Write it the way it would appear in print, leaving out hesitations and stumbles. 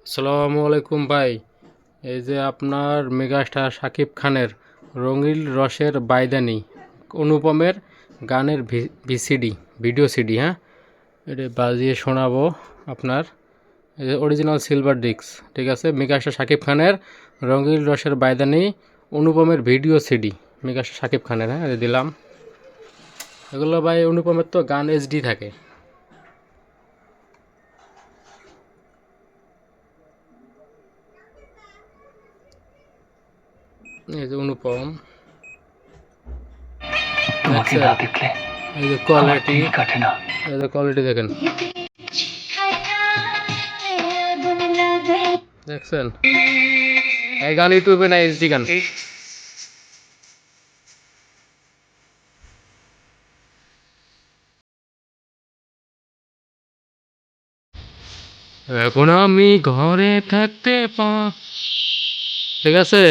আসসালামু আলাইকুম ভাই। এই যে আপনার মেগাস্টার শাকিব খানের রঙিন রসের বাইদানি অনুপমের গানের ভিসিডি ভিডিও সিডি, হ্যাঁ, এটা বাজিয়ে শোনাবো আপনার। এই যে অরিজিনাল সিলভার ডিস্ক, ঠিক আছে। মেগাস্টার শাকিব খানের রঙিন রসের বাইদানি অনুপমের ভিডিও সিডি, মেগাস্টার শাকিব খানের, হ্যাঁ, এটা দিলাম। এগুলো ভাই অনুপমের তো গান এইচডি থাকে। এই যে অনুপম, তোমাকে দেখছেন? না দেখলে এই যে আমার কোয়ালিটি, দিন কাটে না। এই যে কোয়ালিটি দেখেন, দেখছেন? এই গান ইউটিউবে না, এইচডি গান। এখন আমি ঘরে থাকতে ঠিক আছে।